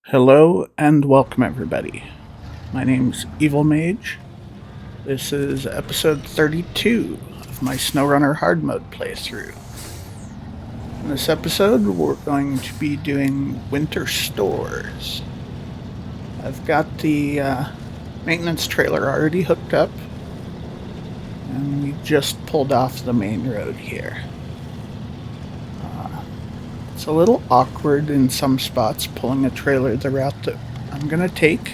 Hello and welcome, everybody. My name's Evil Mage. This is episode 32 of my Snowrunner hard mode playthrough. In this episode, we're going to be doing winter stores. I've got the maintenance trailer already hooked up, and we just pulled off the main road here. It's a little awkward in some spots pulling a trailer the route that I'm going to take.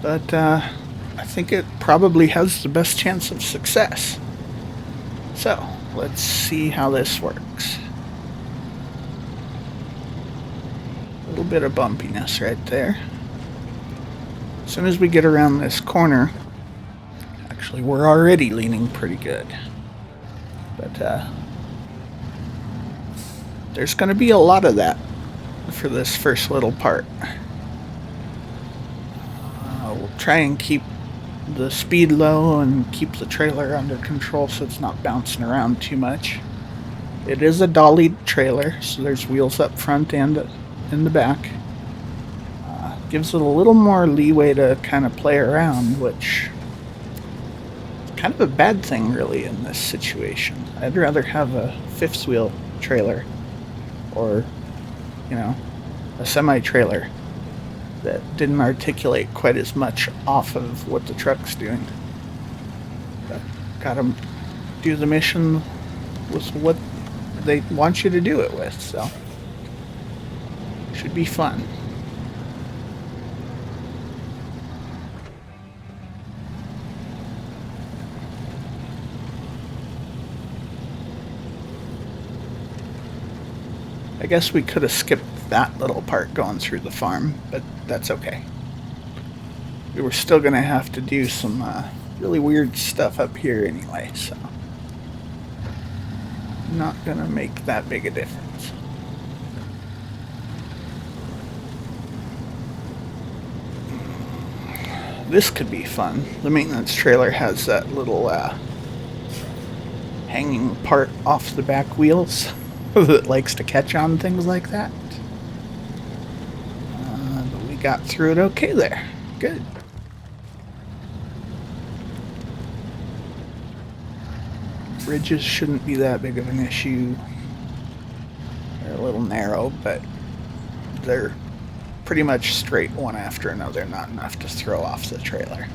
But I think it probably has the best chance of success. So, let's see how this works. A little bit of bumpiness right there. As soon as we get around this corner, actually we're already leaning pretty good. But there's going to be a lot of that for this first little part. We'll try and keep the speed low and keep the trailer under control so it's not bouncing around too much. It is a dollied trailer, so there's wheels up front and in the back. Gives it a little more leeway to kind of play around, which is kind of a bad thing really in this situation. I'd rather have a fifth wheel trailer or, a semi-trailer that didn't articulate quite as much off of what the truck's doing. But gotta do the mission with what they want you to do it with, so should be fun. I guess we could have skipped that little part going through the farm, but that's okay. We were still going to have to do some really weird stuff up here anyway, so not going to make that big a difference. This could be fun. The maintenance trailer has that little hanging part off the back wheels that likes to catch on things like that. But we got through it okay there. Good. Bridges shouldn't be that big of an issue. They're a little narrow, but they're pretty much straight one after another, not enough to throw off the trailer.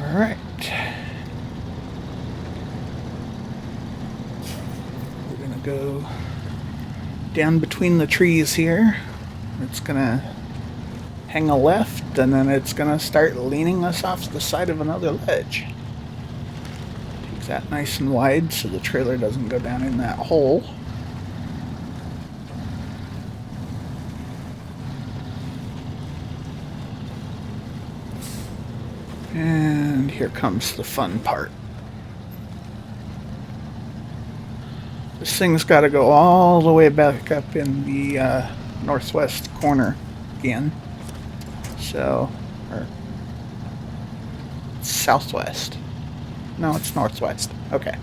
Alright. We're gonna go down between the trees here. It's gonna hang a left, and then it's gonna start leaning us off the side of another ledge. Take that nice and wide so the trailer doesn't go down in that hole. And here comes the fun part. This thing's got to go all the way back up in the northwest corner again. So, or southwest. No, it's northwest. Okay.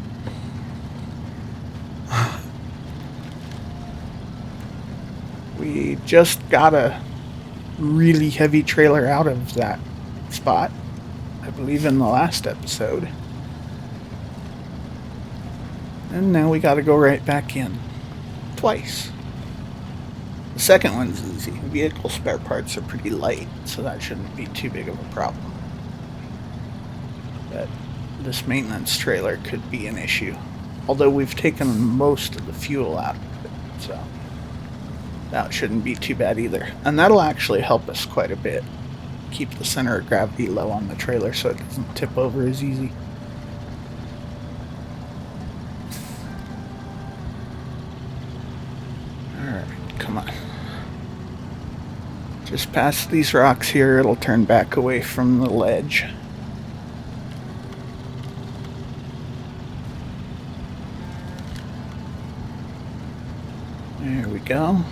We just got a really heavy trailer out of that spot, I believe in the last episode. And now we gotta go right back in. Twice. The second one's easy. Vehicle spare parts are pretty light, so that shouldn't be too big of a problem. But this maintenance trailer could be an issue. Although we've taken most of the fuel out of it, so that shouldn't be too bad either. And that'll actually help us quite a bit. Keep the center of gravity low on the trailer so it doesn't tip over as easy. Come on. Just past these rocks here, it'll turn back away from the ledge. There we go.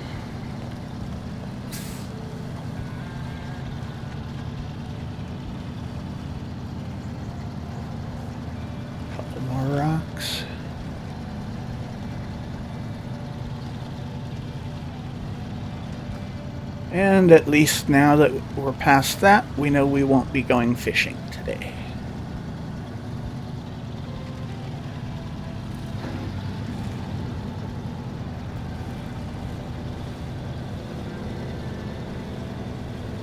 Couple more rocks. And at least now that we're past that, we know we won't be going fishing today.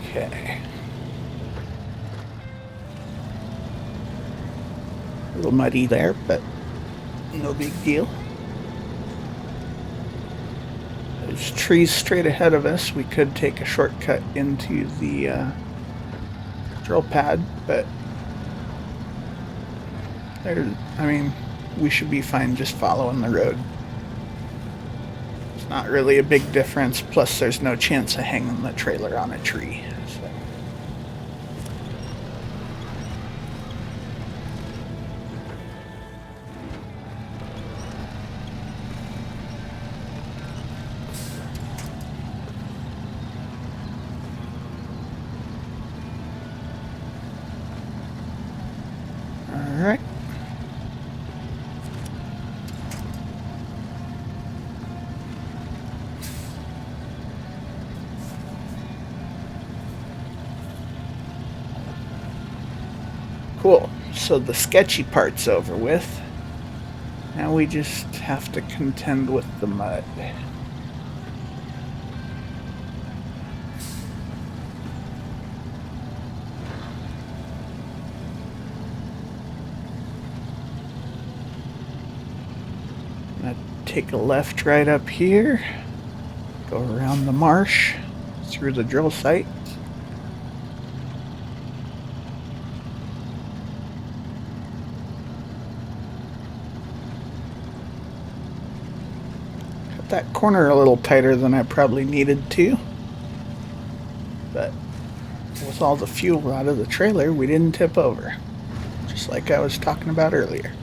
Okay. A little muddy there, but no big deal. There's trees straight ahead of us. We could take a shortcut into the drill pad, but we should be fine just following the road. It's not really a big difference, plus there's no chance of hanging the trailer on a tree. So. All right. Cool. So the sketchy part's over with. Now we just have to contend with the mud. Now take a left right up here. Go around the marsh through the drill site. That corner a little tighter than I probably needed to, but with all the fuel out of the trailer, we didn't tip over, just like I was talking about earlier.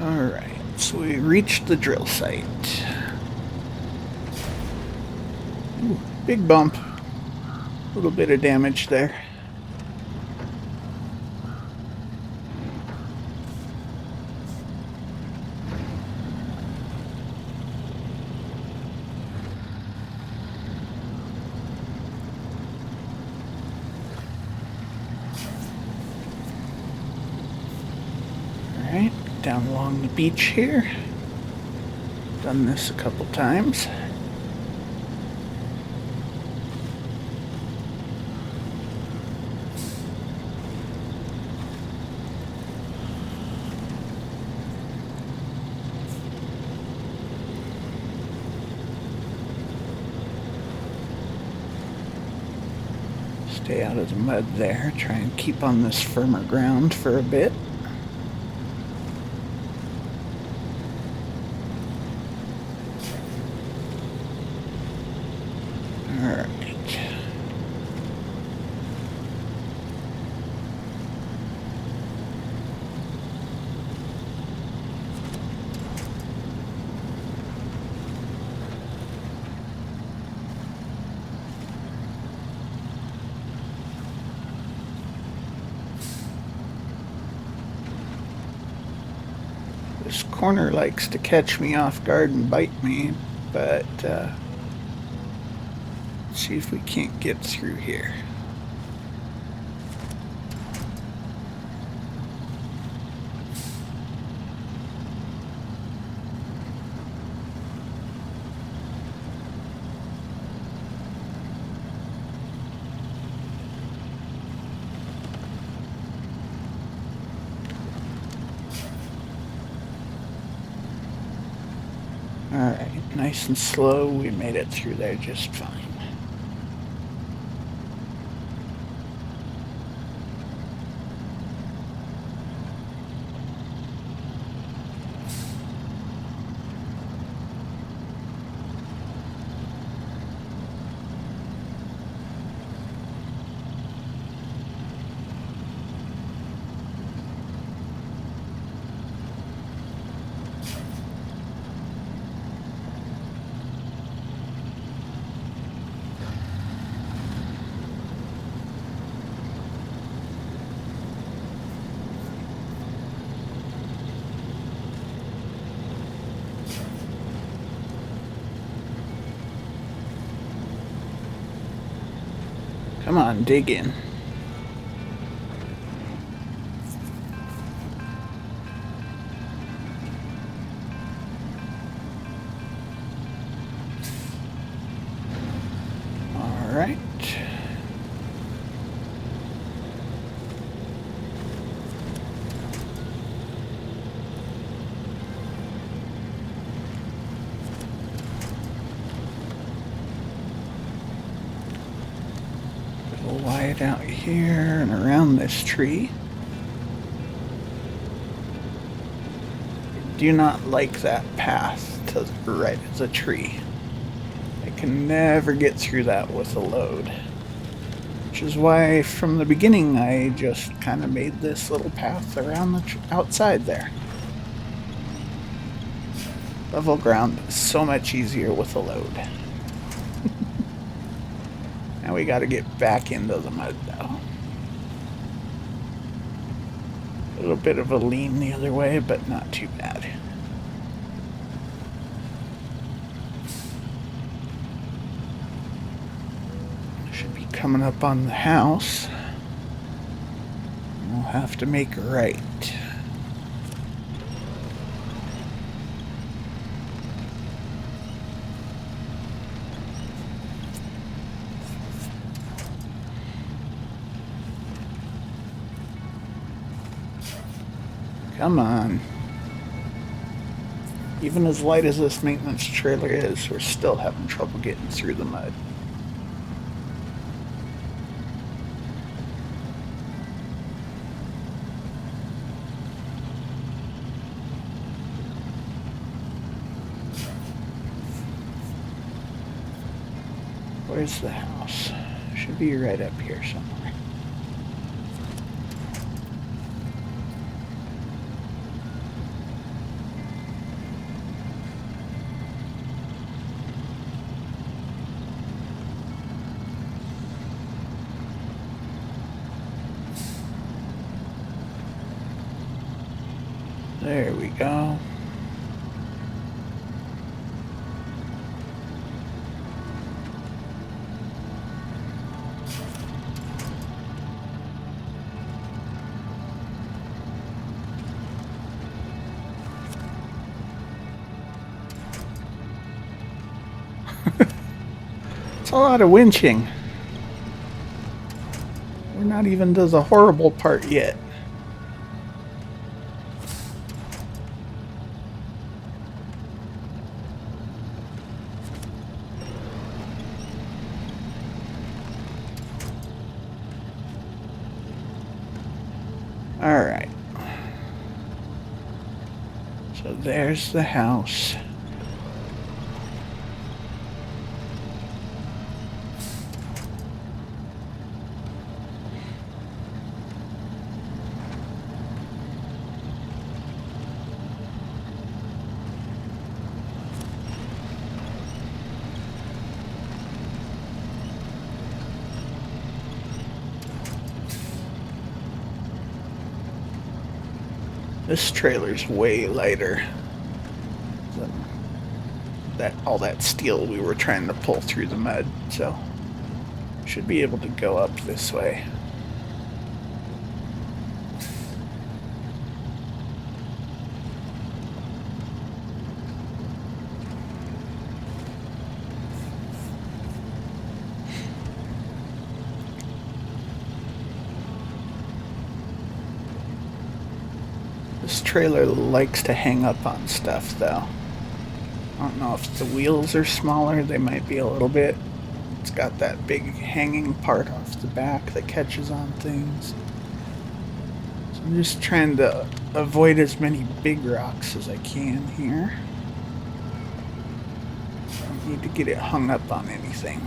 Alright, so we reached the drill site. Ooh, big bump. A little bit of damage there. Alright, down along the beach here. Done this a couple times. Stay out of the mud there. Try and keep on this firmer ground for a bit. Alright. This corner likes to catch me off guard and bite me, but let's see if we can't get through here. Alright, nice and slow, we made it through there just fine. Come on, dig in. All right. Little wide out here and around this tree. I do not like that path to the right of the tree. I can never get through that with a load. Which is why from the beginning I just kind of made this little path around the outside there. Level ground is so much easier with a load. Now we gotta get back into the mud though. A little bit of a lean the other way, but not too bad. Should be coming up on the house. We'll have to make a right. Come on. Even as light as this maintenance trailer is, we're still having trouble getting through the mud. Where's the house? Should be right up here somewhere. There we go. It's a lot of winching. We're not even to the horrible part yet. Alright. So there's the house. This trailer's way lighter than all that steel we were trying to pull through the mud, so should be able to go up this way. This trailer likes to hang up on stuff, though. I don't know if the wheels are smaller, they might be a little bit. It's got that big hanging part off the back that catches on things. So I'm just trying to avoid as many big rocks as I can here. I don't need to get it hung up on anything.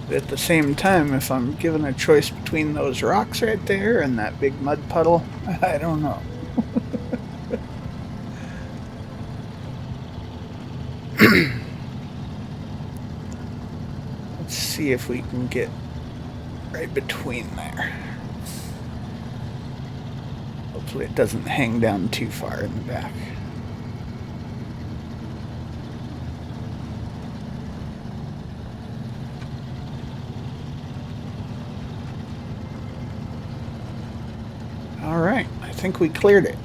But at the same time, if I'm given a choice between those rocks right there and that big mud puddle, I don't know. Let's see if we can get right between there. Hopefully it doesn't hang down too far in the back. Alright, I think we cleared it.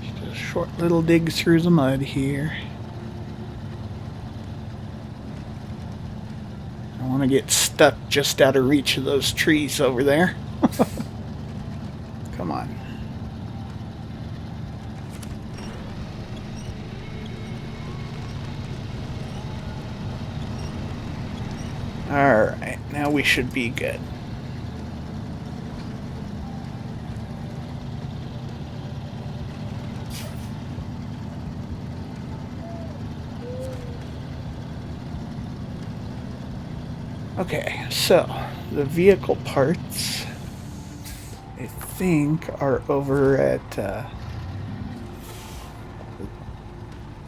Just a short little dig through the mud here. I want to get stuck just out of reach of those trees over there. Come on. Alright, now we should be good. Okay, so the vehicle parts, I think, are over at,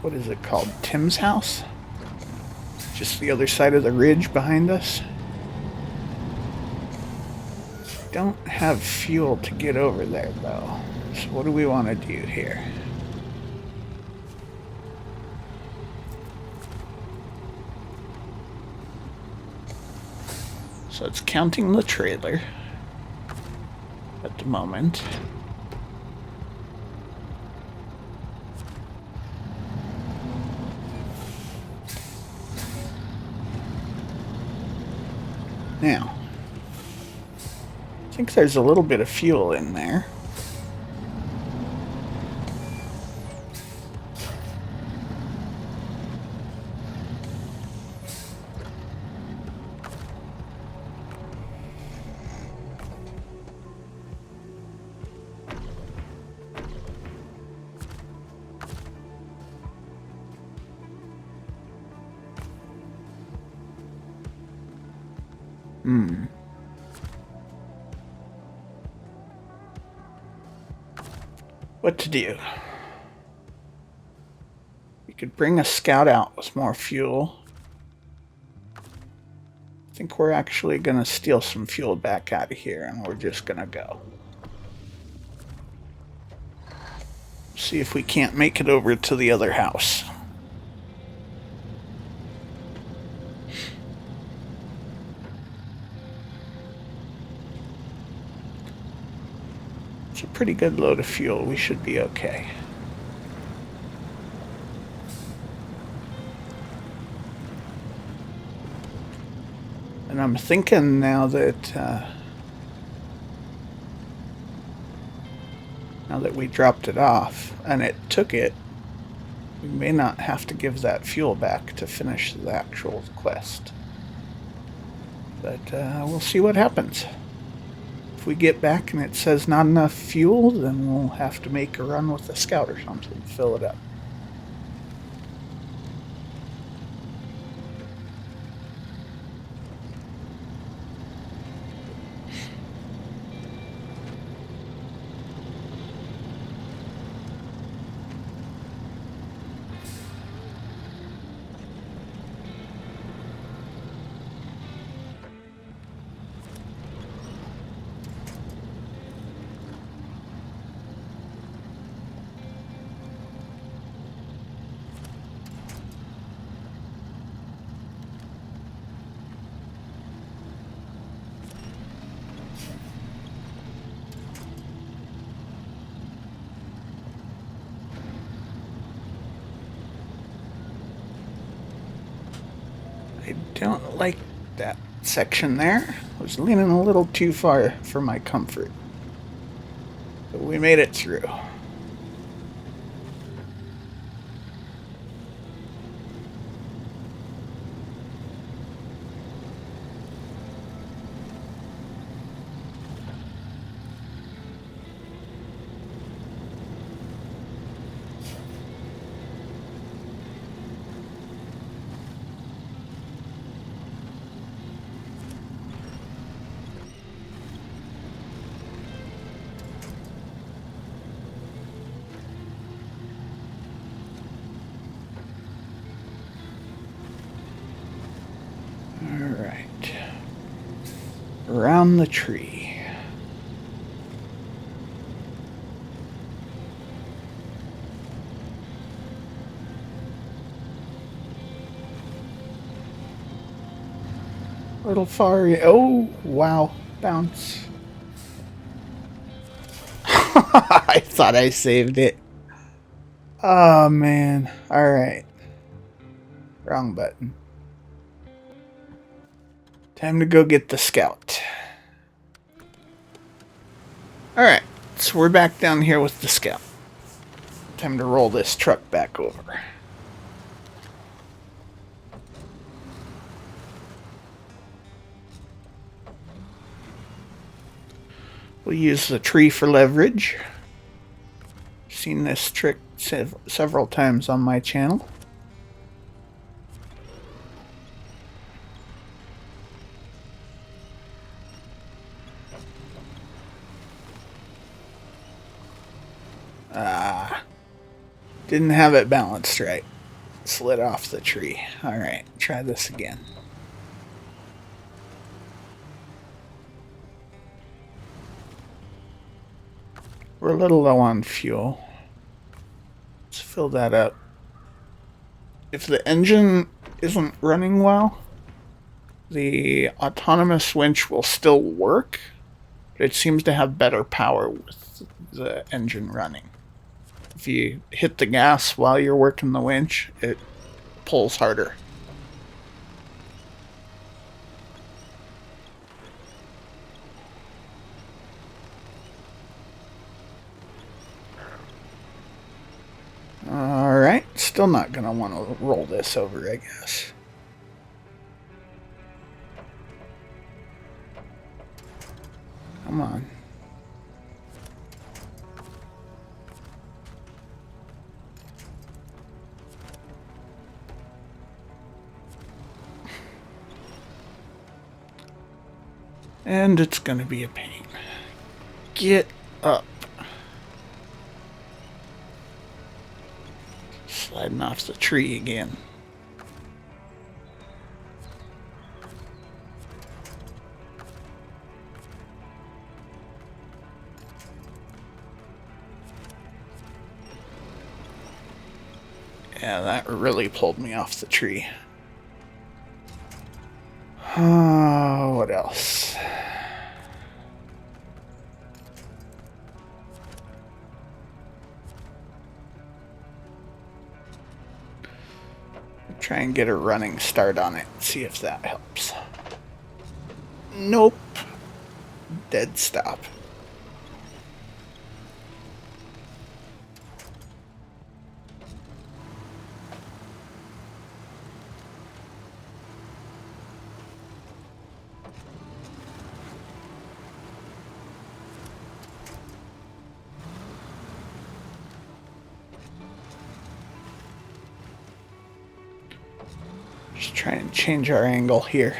what is it called? Tim's house? Just the other side of the ridge behind us. Don't have fuel to get over there, though. So what do we want to do here? So it's counting the trailer at the moment. Now, I think there's a little bit of fuel in there. What to do? We could bring a scout out with more fuel. I think we're actually going to steal some fuel back out of here, and we're just going to go. See if we can't make it over to the other house. It's a pretty good load of fuel. We should be okay. And I'm thinking now that we dropped it off and it took it, we may not have to give that fuel back to finish the actual quest. But we'll see what happens. If we get back and it says not enough fuel, then we'll have to make a run with a scout or something to fill it up. I don't like that section there. I was leaning a little too far for my comfort. But we made it through. Alright. Around the tree. A little far. Oh, wow. Bounce. I thought I saved it. Oh, man. Alright. Wrong button. Time to go get the scout. Alright. So we're back down here with the scout. Time to roll this truck back over. We'll use the tree for leverage. Seen this trick several times on my channel. Didn't have it balanced right. Slid off the tree. Alright, try this again. We're a little low on fuel. Let's fill that up. If the engine isn't running well, the autonomous winch will still work, but it seems to have better power with the engine running. If you hit the gas while you're working the winch, it pulls harder. Alright, still not gonna want to roll this over, I guess. Come on. And it's gonna be a pain. Get up. Sliding off the tree again. Yeah, that really pulled me off the tree. What else? Try and get a running start on it. See if that helps. Nope. Dead stop. Just try and change our angle here.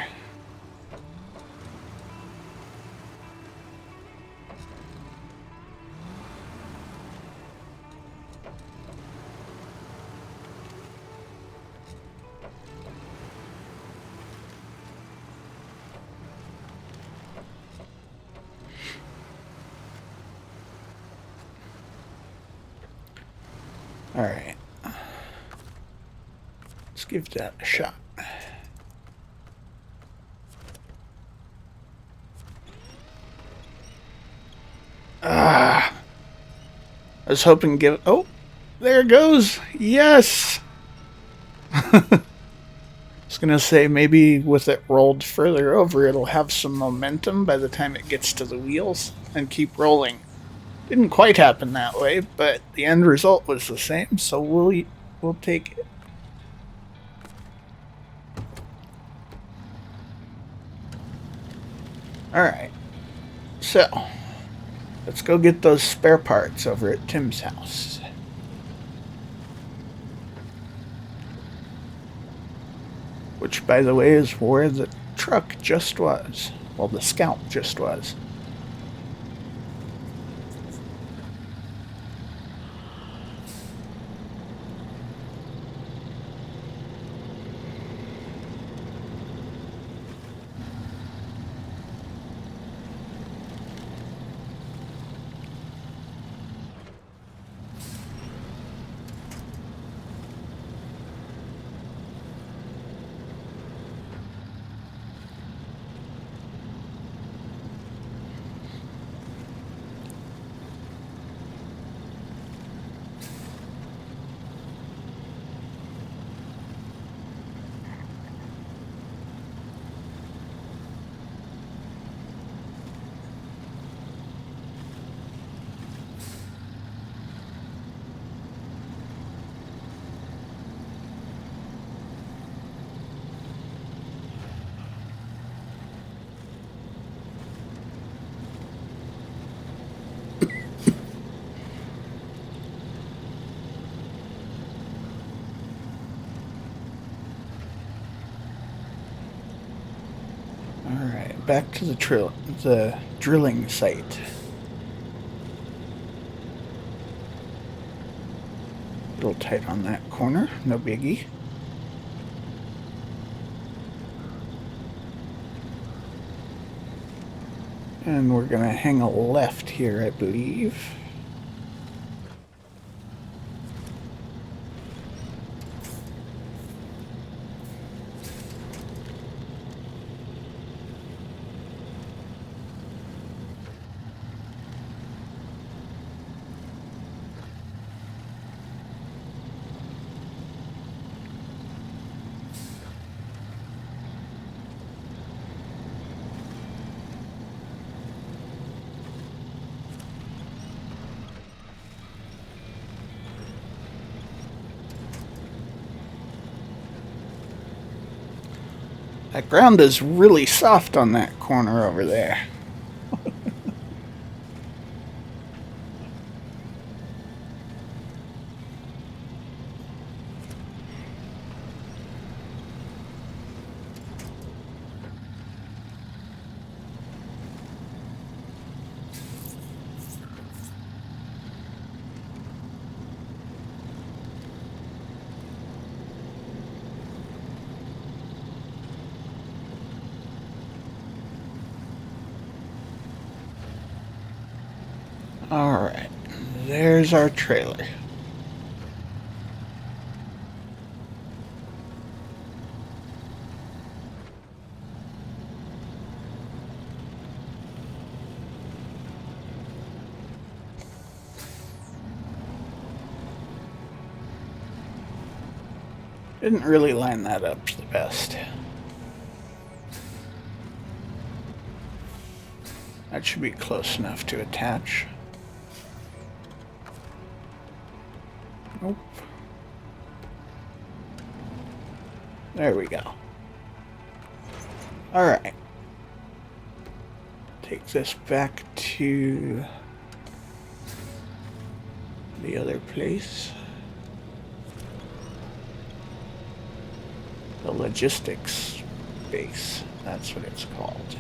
All right. Let's give that a shot. I was hoping to give... Oh, there it goes. Yes. I was going to say maybe with it rolled further over, it'll have some momentum by the time it gets to the wheels and keep rolling. Didn't quite happen that way, but the end result was the same, so we'll take it. Alright. So, let's go get those spare parts over at Tim's house. Which, by the way, is where the truck just was. Well, the Scout just was. Alright, back to the drilling site. A little tight on that corner, no biggie. And we're gonna hang a left here, I believe. That ground is really soft on that corner over there. Alright, there's our trailer. Didn't really line that up the best. That should be close enough to attach. Nope. There we go. Alright. Take this back to the other place. The logistics base. That's what it's called.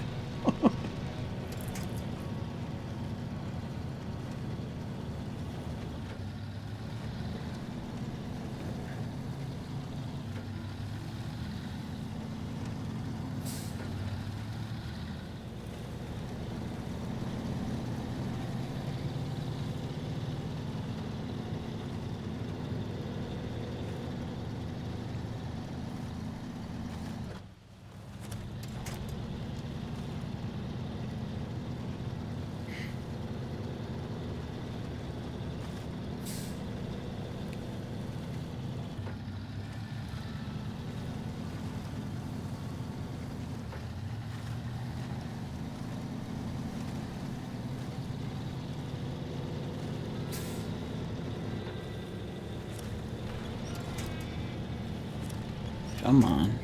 Come on.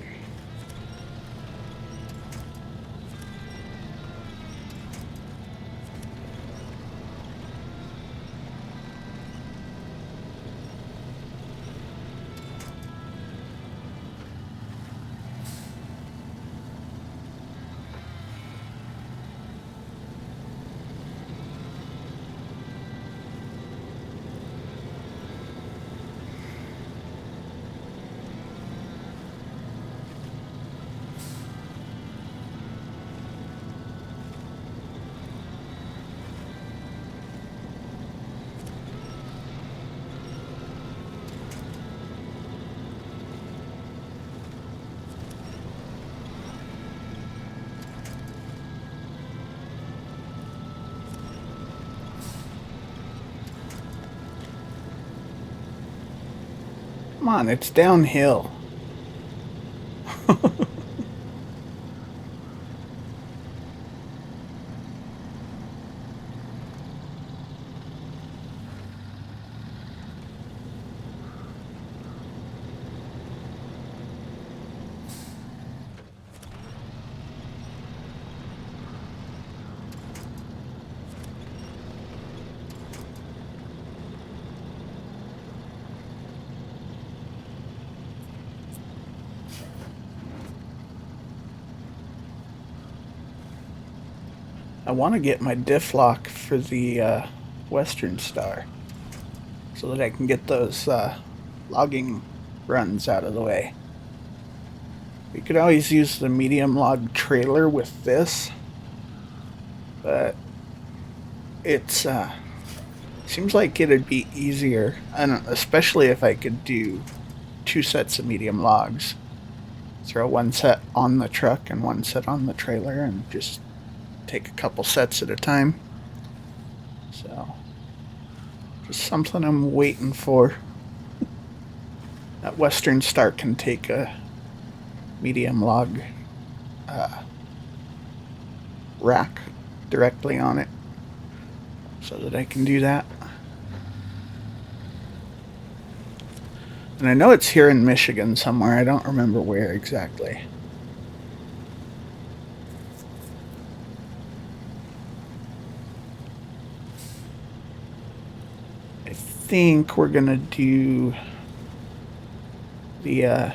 Come on, it's downhill. I want to get my diff lock for the Western Star so that I can get those logging runs out of the way. You could always use the medium log trailer with this, but it's seems like it'd be easier, and especially if I could do 2 sets of medium logs. Throw one set on the truck and one set on the trailer and just take a couple sets at a time. So, just something I'm waiting for. That Western Star can take a medium log rack directly on it so that I can do that. And I know it's here in Michigan somewhere. I don't remember where exactly. I think we're going to do the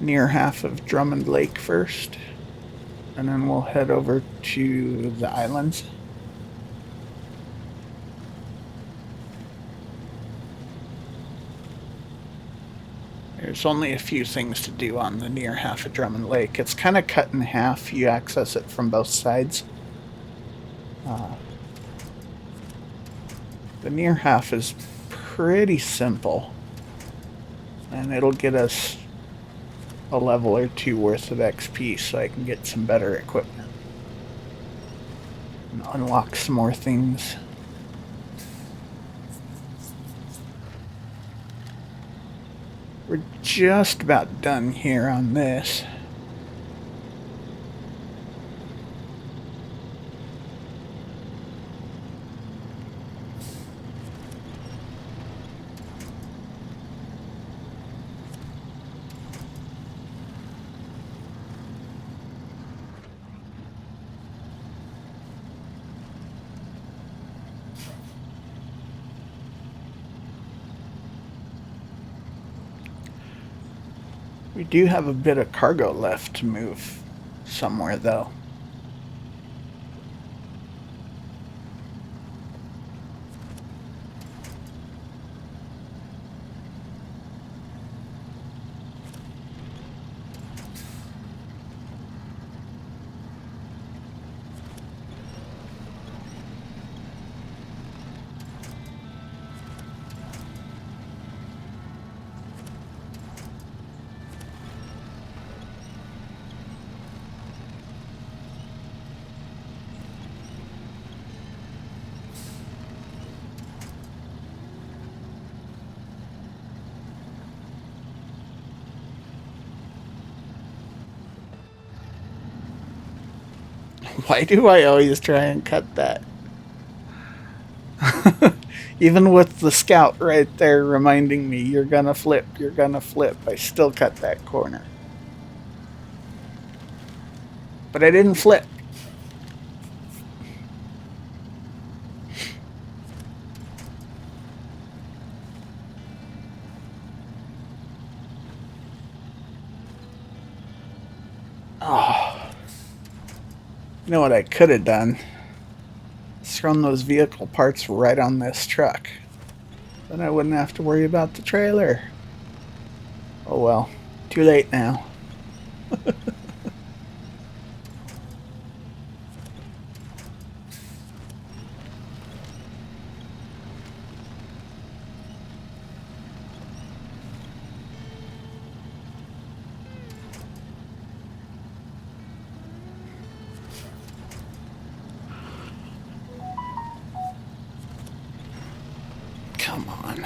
near half of Drummond Lake first, and then we'll head over to the islands. There's only a few things to do on the near half of Drummond Lake. It's kind of cut in half. You access it from both sides. The near half is pretty simple, and it'll get us a level or 2 worth of XP so I can get some better equipment and unlock some more things. We're just about done here on this. We do have a bit of cargo left to move somewhere, though. Why do I always try and cut that? Even with the scout right there reminding me, you're gonna flip, I still cut that corner. But I didn't flip. Oh. You know what I could have done? Thrown those vehicle parts right on this truck. Then I wouldn't have to worry about the trailer. Oh well, too late now. Come on.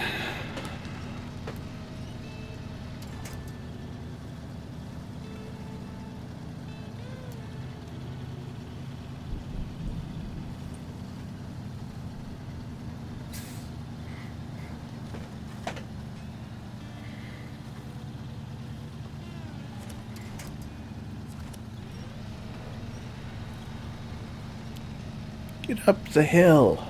Get up the hill.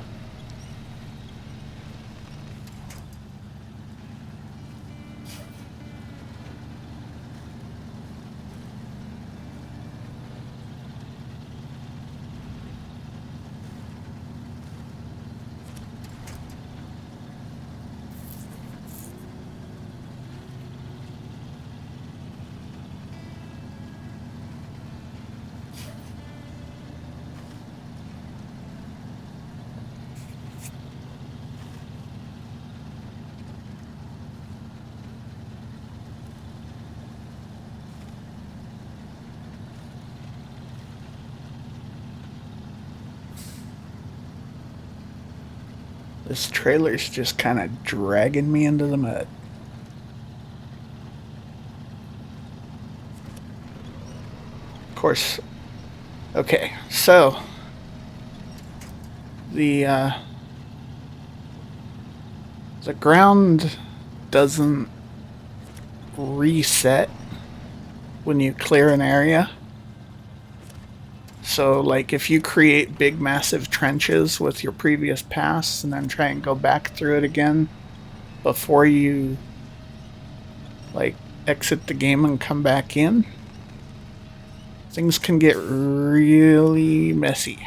This trailer's just kind of dragging me into the mud. Of course. Okay, so the ground doesn't reset when you clear an area. So, like, if you create big, massive trenches with your previous pass and then try and go back through it again before you, like, exit the game and come back in, things can get really messy.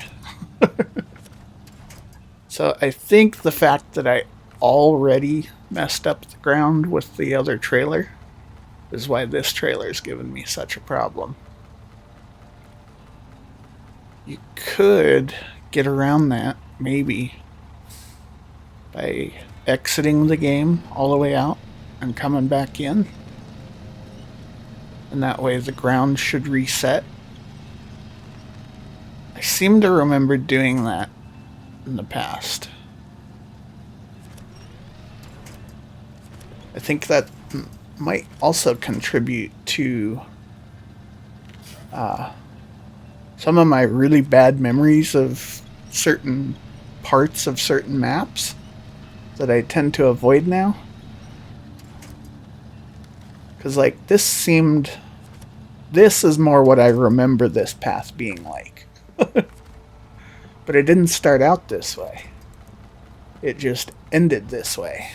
So, I think the fact that I already messed up the ground with the other trailer is why this trailer's given me such a problem. You could get around that, maybe, by exiting the game all the way out and coming back in. And that way the ground should reset. I seem to remember doing that in the past. I think that might also contribute to some of my really bad memories of certain parts of certain maps that I tend to avoid now. Because, like, this is more what I remember this path being like. But it didn't start out this way. It just ended this way.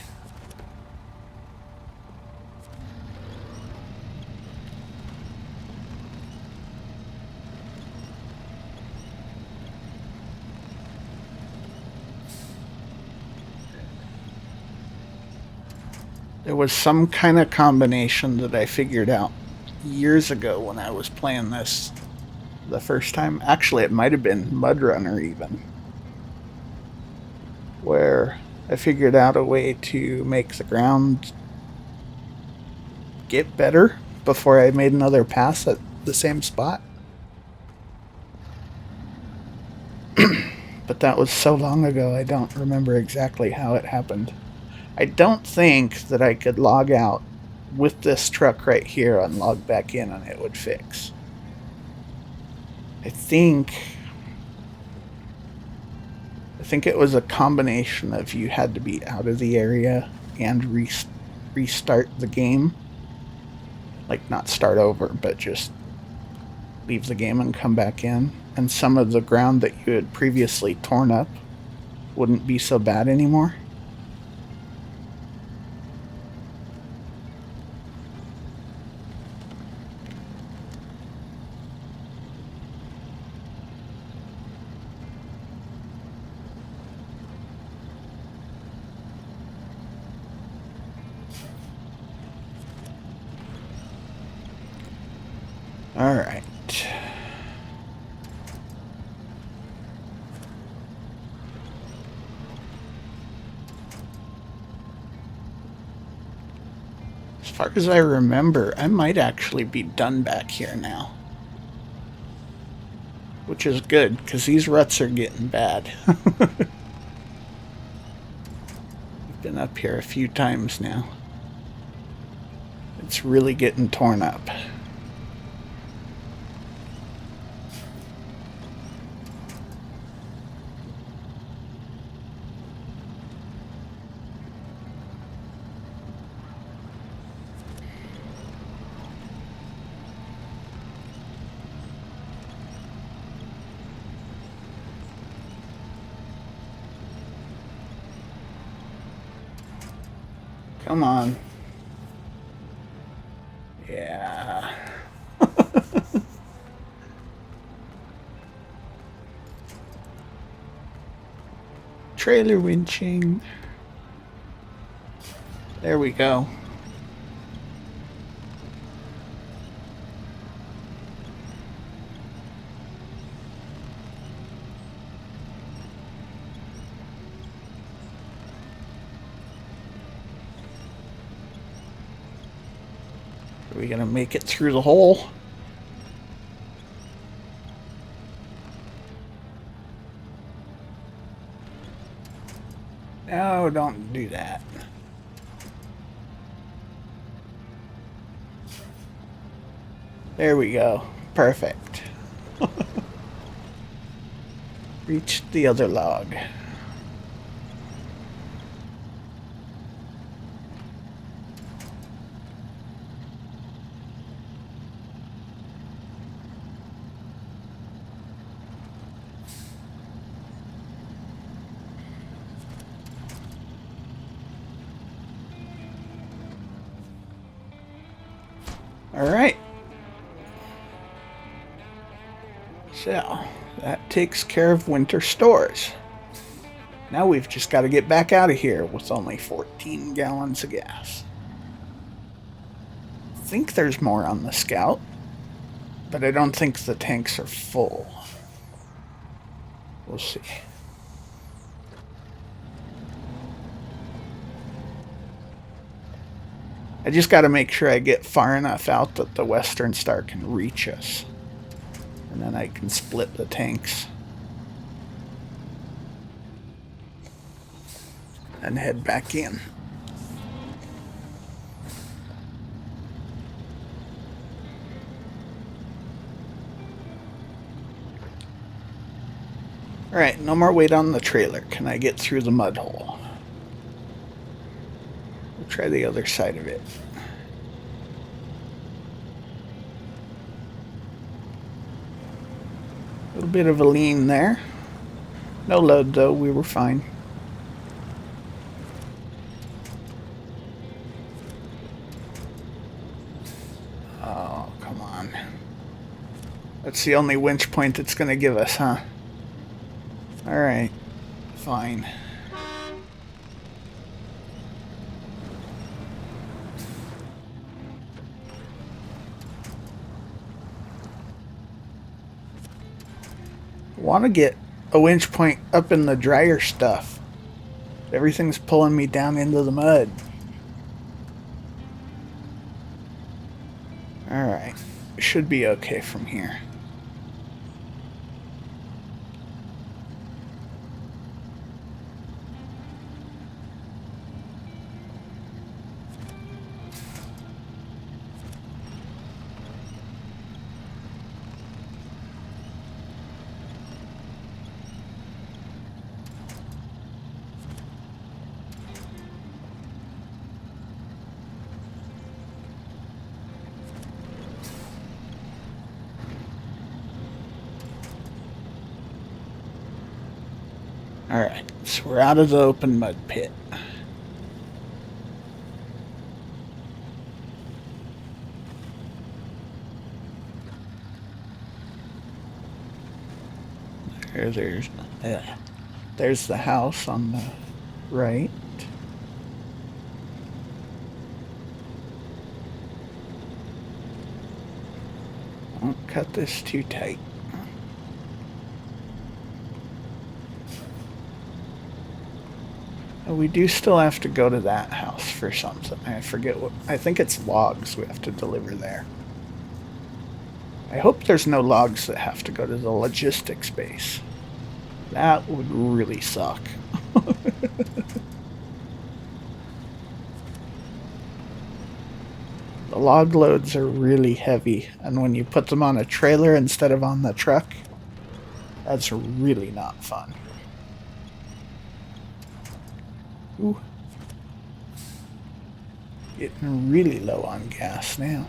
There was some kind of combination that I figured out years ago when I was playing this the first time. Actually, it might have been Mudrunner even, where I figured out a way to make the ground get better before I made another pass at the same spot. But that was so long ago, I don't remember exactly how it happened. I don't think that I could log out with this truck right here and log back in and it would fix. I think it was a combination of you had to be out of the area and restart the game. Like, not start over, but just leave the game and come back in. And some of the ground that you had previously torn up wouldn't be so bad anymore. All right. As far as I remember, I might actually be done back here now. Which is good, because these ruts are getting bad. We've been up here a few times now. It's really getting torn up. Come on. Yeah. Trailer winching. There we go. Are we gonna make it through the hole? No, don't do that. There we go. Perfect. Reach the other log. All right. So, that takes care of winter stores. Now we've just got to get back out of here with only 14 gallons of gas. I think there's more on the Scout, but I don't think the tanks are full. We'll see. I just got to make sure I get far enough out that the Western Star can reach us. And then I can split the tanks. And head back in. Alright, no more weight on the trailer. Can I get through the mud hole? We'll try the other side of it. A little bit of a lean there. No load though, we were fine. Oh, come on. That's the only winch point it's going to give us, huh? Alright, fine. Want to get a winch point up in the drier stuff. Everything's pulling me down into the mud. Alright, should be okay from here. Alright, so we're out of the open mud pit. There's the house on the right. Don't cut this too tight. We do still have to go to that house for something. I forget what. I think it's logs we have to deliver there. I hope there's no logs that have to go to the logistics base. That would really suck. The log loads are really heavy, and when you put them on a trailer instead of on the truck, that's really not fun. Ooh. Getting really low on gas now.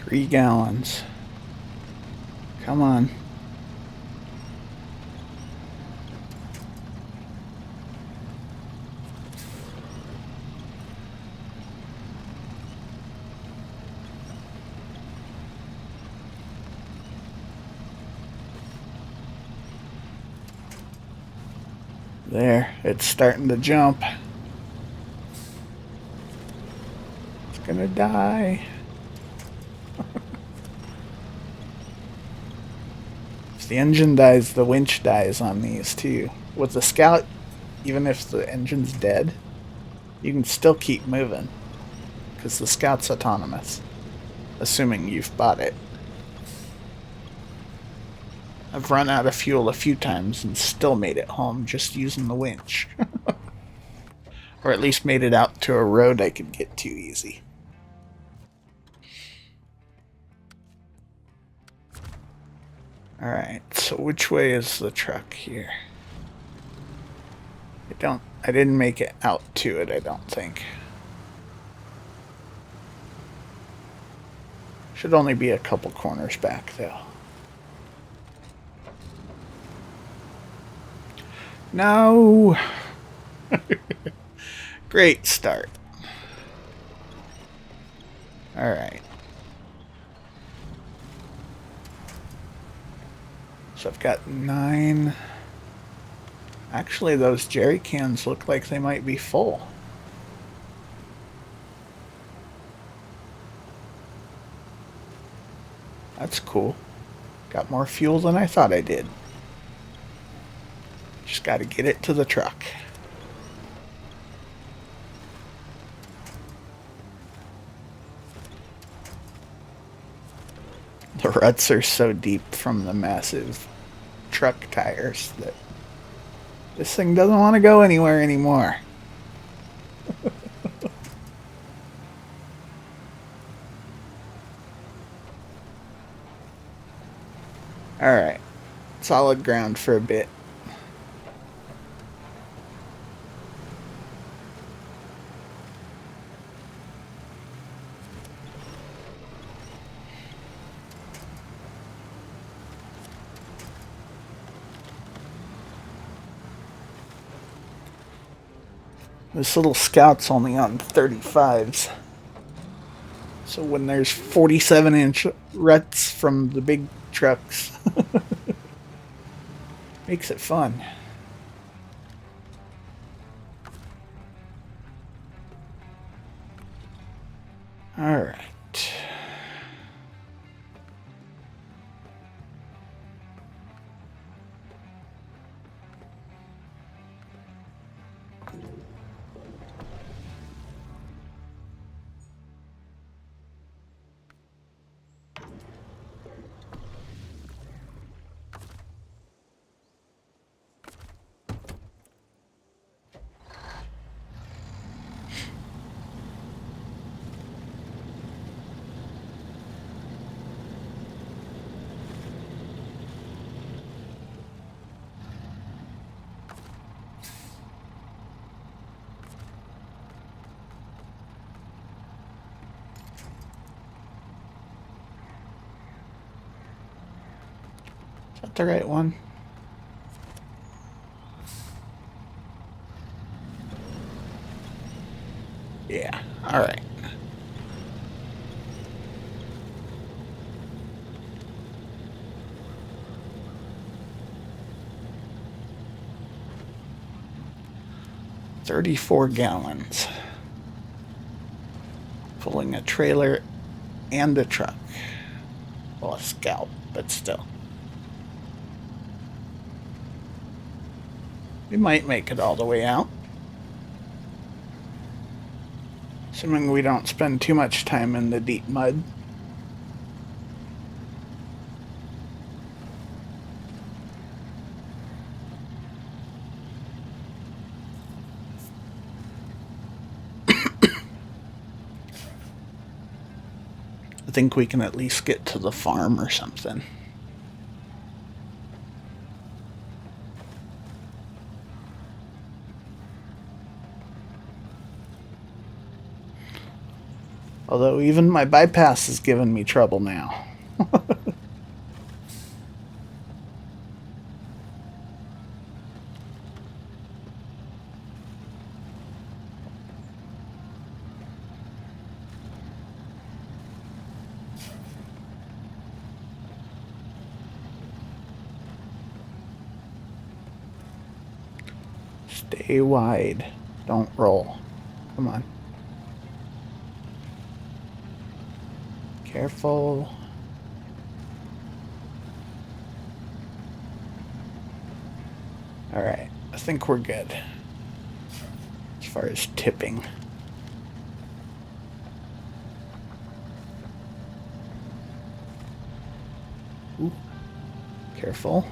3 gallons. Come on. There, it's starting to jump. It's gonna die. If the engine dies, the winch dies on these too. With the Scout, even if the engine's dead, you can still keep moving. Because the Scout's autonomous. Assuming you've bought it. I've run out of fuel a few times and still made it home just using the winch. Or at least made it out to a road I could get to easy. Alright, so which way is the truck here? I didn't make it out to it, I don't think. Should only be a couple corners back though. No! Great start. Alright. So I've got 9. Actually, those jerry cans look like they might be full. That's cool. Got more fuel than I thought I did. Just got to get it to the truck. The ruts are so deep from the massive truck tires that this thing doesn't want to go anywhere anymore. Alright. Solid ground for a bit. This little Scout's only on 35s. So when there's 47-inch ruts from the big trucks, makes it fun. All right. Is that the right one? Yeah, all right. $34 gallons. Pulling a trailer and a truck. Well, a Scout, but still. We might make it all the way out. Assuming we don't spend too much time in the deep mud. I think we can at least get to the farm or something. Although even my bypass is giving me trouble now. Stay wide. Don't roll. Come on. Careful. Alright, I think we're good. As far as tipping. Ooh. Careful.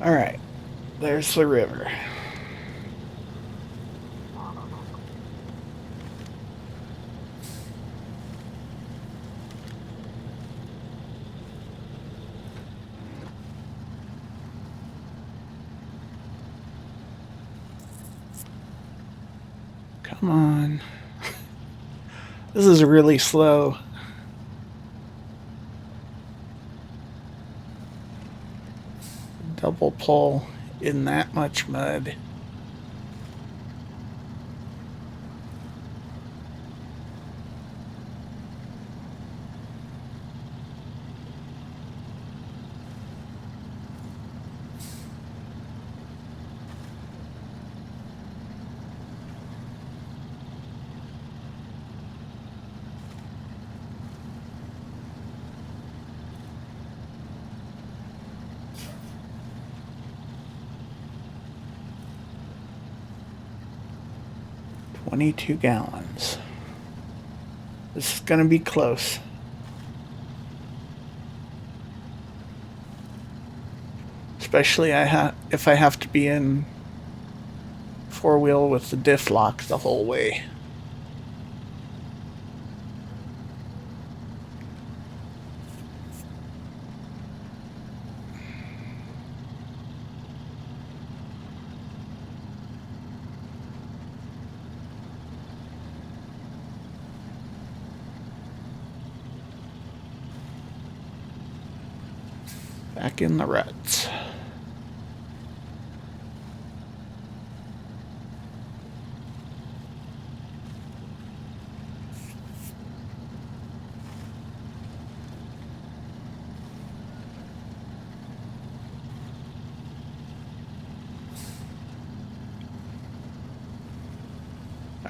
Alright, there's the river. Come on. This is really slow. Double pull in that much mud. $22 gallons. This is gonna be close. Especially if I have to be in four-wheel with the diff lock the whole way. Back in the ruts.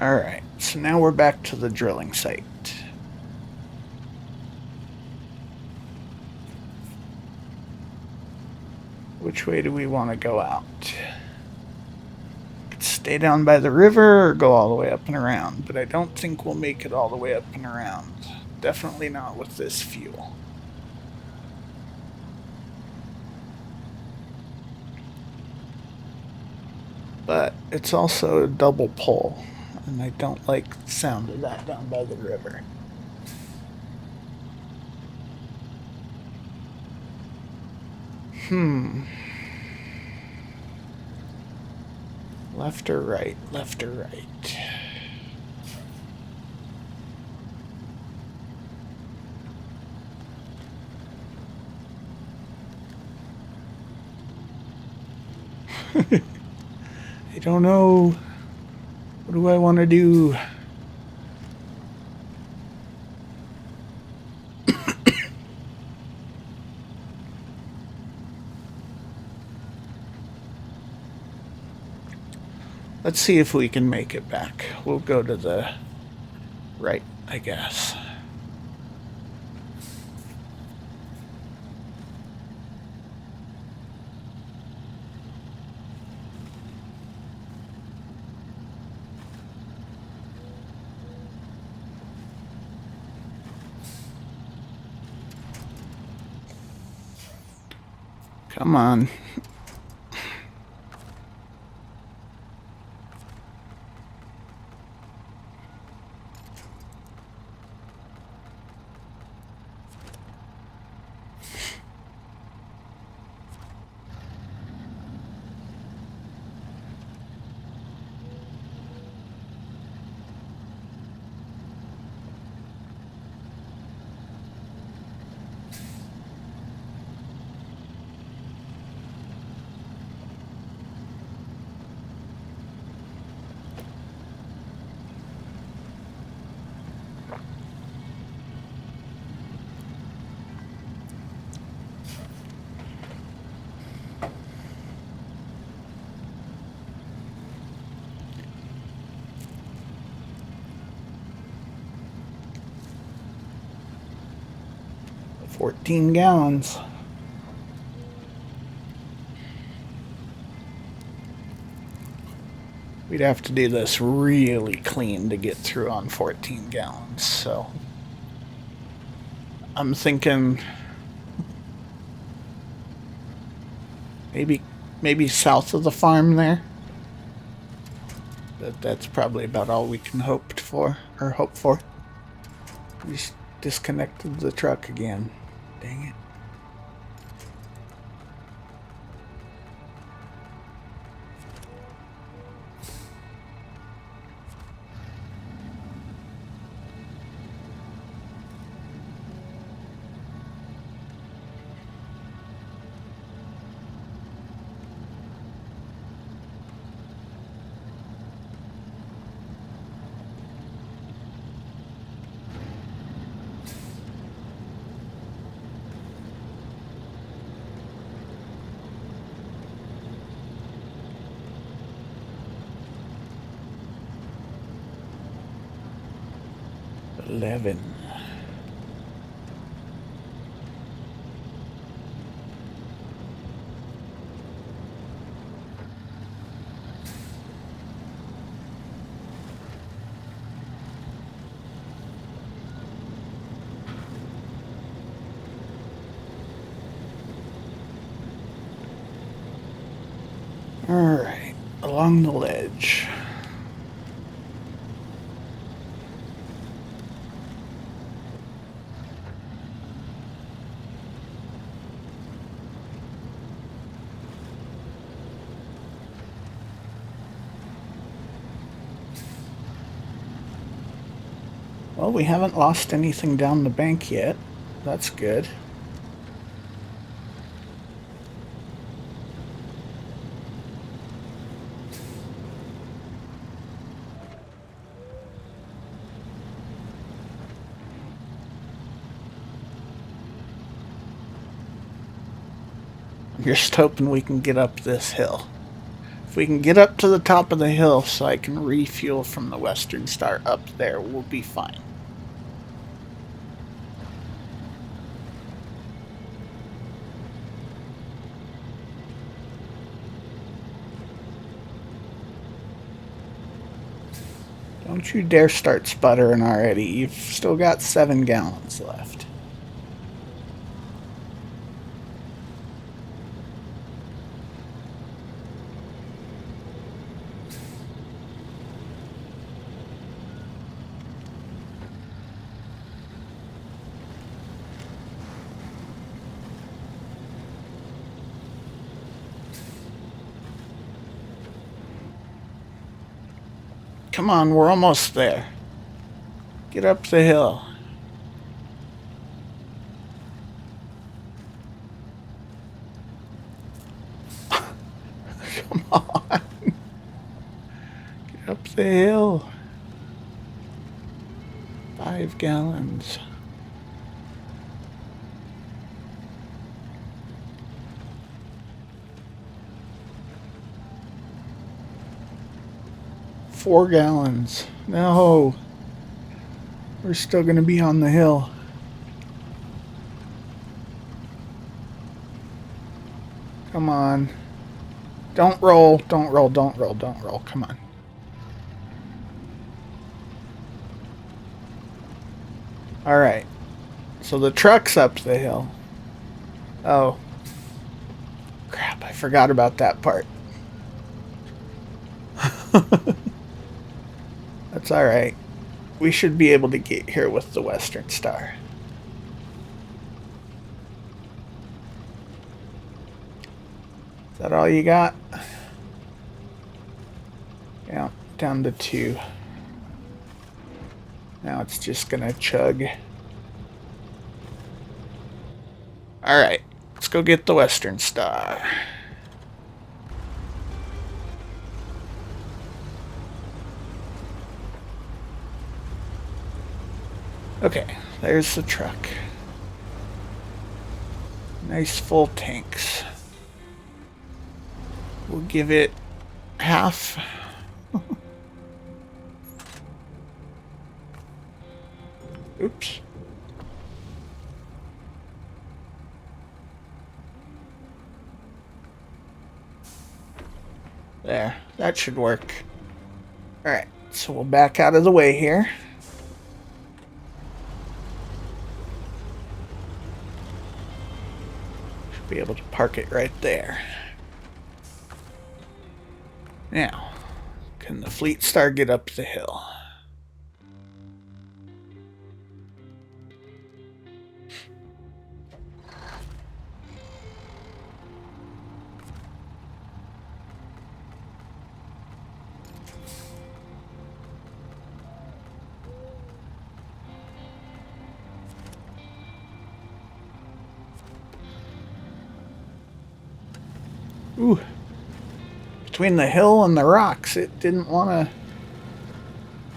Alright, so now we're back to the drilling site. Which way do we want to go out? Could stay down by the river or go all the way up and around, but I don't think we'll make it all the way up and around. Definitely not with this fuel. but it's also a double pole, and I don't like the sound of that down by the river. Left or right? Left or right? I don't know. What do I want to do? Let's see if we can make it back. We'll go to the right, I guess. Come on. $14 gallons. We'd have to do this really clean to get through on 14 gallons, so I'm thinking maybe south of the farm there. But that's probably about all we can hope for. We disconnected the truck again. Dang it. $11. All right, along the ledge. Well, we haven't lost anything down the bank yet. That's good. I'm just hoping we can get up this hill. If we can get up to the top of the hill so I can refuel from the Western Star up there, we'll be fine. Don't you dare start sputtering already. You've still got 7 gallons left. Come on, we're almost there. Get up the hill. Come on. Get up the hill. 5 gallons. Four gallons. No. We're still going to be on the hill. Come on. Don't roll. Don't roll. Don't roll. Don't roll. Come on. All right. So the truck's up the hill. Oh. Crap. I forgot about that part. That's all right. We should be able to get here with the Western Star. Is that all you got? Yeah, down to 2. Now it's just gonna chug. Alright, let's go get the Western Star. Okay, there's the truck. Nice full tanks. We'll give it half. Oops. There, that should work. Alright, so we'll back out of the way here. Should be able to park it right there. Now, can the Fleet Star get up the hill? Ooh. Between the hill and the rocks, it didn't want to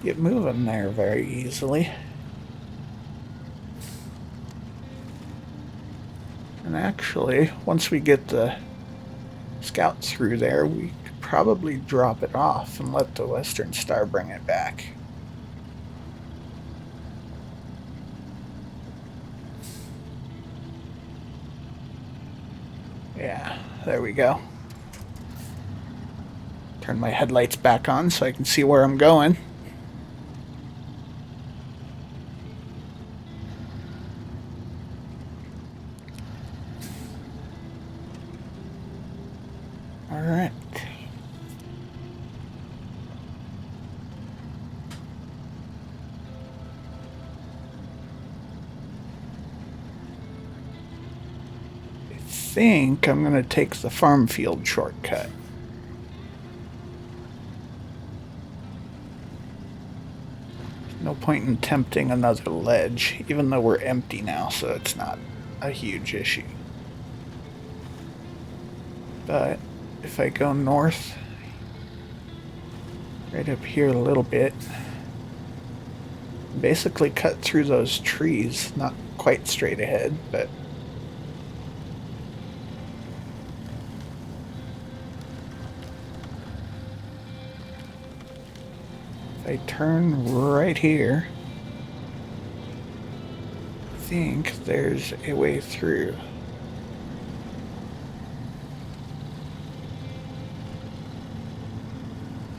get moving there very easily. And actually, once we get the scout through there, we could probably drop it off and let the Western Star bring it back. Yeah, there we go. Turn my headlights back on so I can see where I'm going. All right. I think I'm going to take the farm field shortcut. No point in tempting another ledge, even though we're empty now, so it's not a huge issue. But if I go north, right up here a little bit, basically cut through those trees, not quite straight ahead, but if I turn right here, I think there's a way through.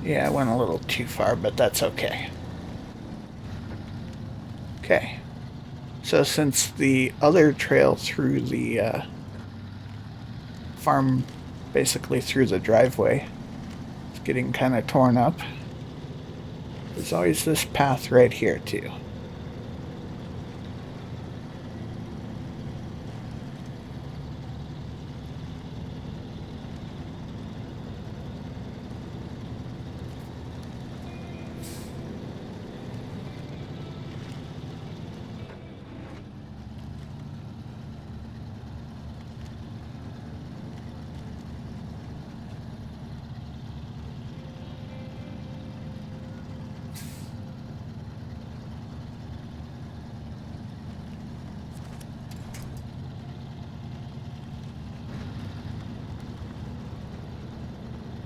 Yeah, I went a little too far, but that's okay. Okay. So since the other trail through the farm, basically through the driveway, is getting kind of torn up, there's always this path right here too.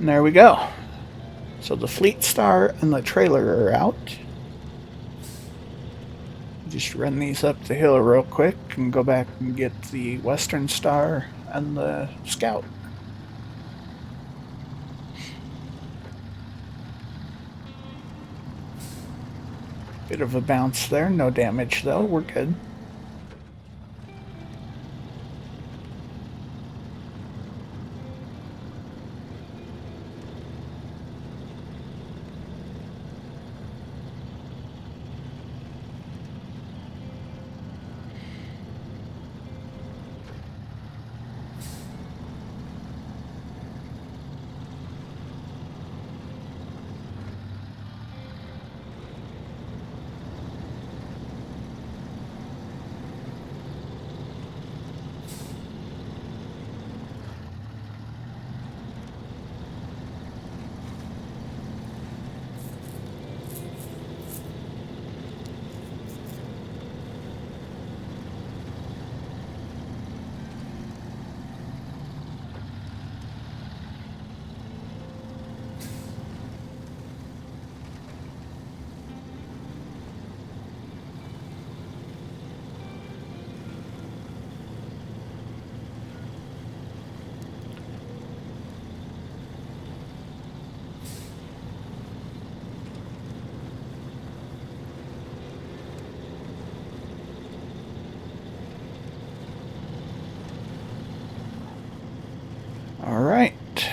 And there we go. So the Fleet Star and the trailer are out. Just run these up the hill real quick and go back and get the Western Star and the Scout. Bit of a bounce there, no damage though, we're good. Alright.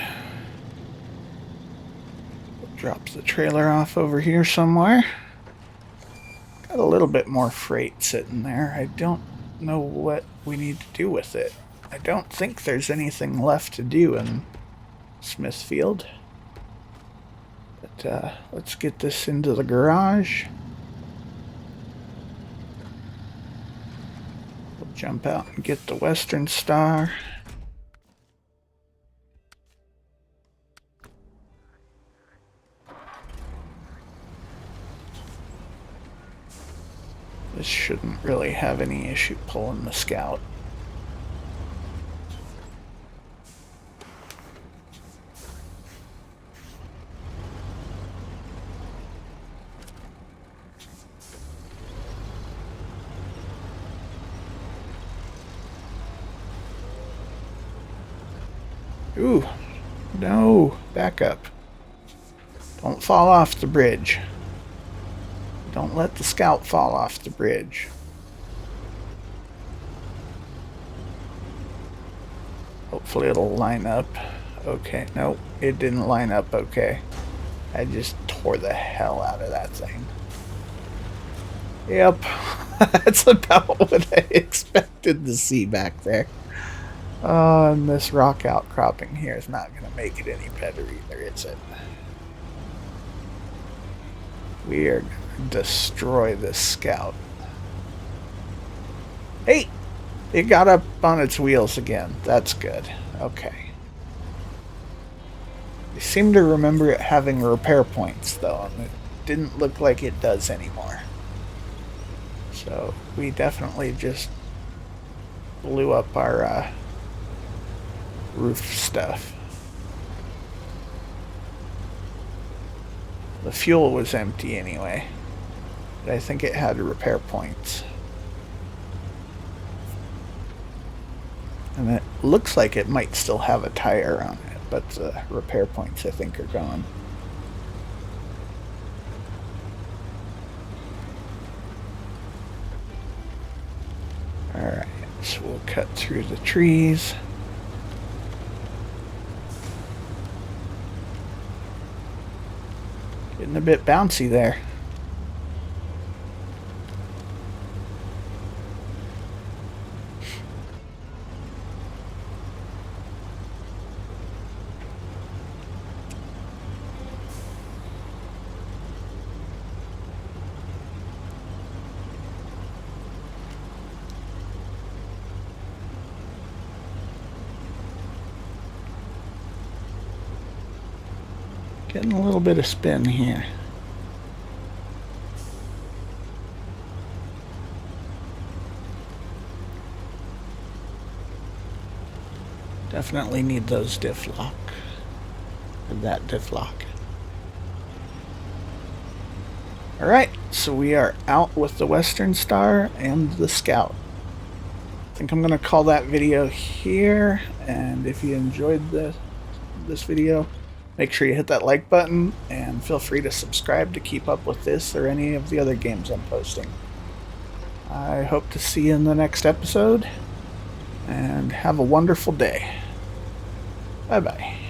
Drop the trailer off over here somewhere. Got a little bit more freight sitting there. I don't know what we need to do with it. I don't think there's anything left to do in Smithfield. But let's get this into the garage. We'll jump out and get the Western Star. This shouldn't really have any issue pulling the Scout. Ooh, no, back up. Don't fall off the bridge. Don't let the Scout fall off the bridge. Hopefully it'll line up. Okay, nope, it didn't line up okay. I just tore the hell out of that thing. Yep, that's about what I expected to see back there. And this rock outcropping here is not going to make it any better either, is it? We are going to destroy this Scout. Hey! It got up on its wheels again. That's good. Okay. I seem to remember it having repair points, though, and it didn't look like it does anymore. So, we definitely just blew up our roof stuff. The fuel was empty anyway, but I think it had repair points. And it looks like it might still have a tire on it, but the repair points I think are gone. Alright, so we'll cut through the trees. Getting a bit bouncy there. Getting a little bit of spin here. Definitely need those diff lock. for that diff lock. Alright, so we are out with the Western Star and the Scout. I think I'm going to call that video here, and if you enjoyed this video, make sure you hit that like button, and feel free to subscribe to keep up with this or any of the other games I'm posting. I hope to see you in the next episode, and have a wonderful day. Bye-bye.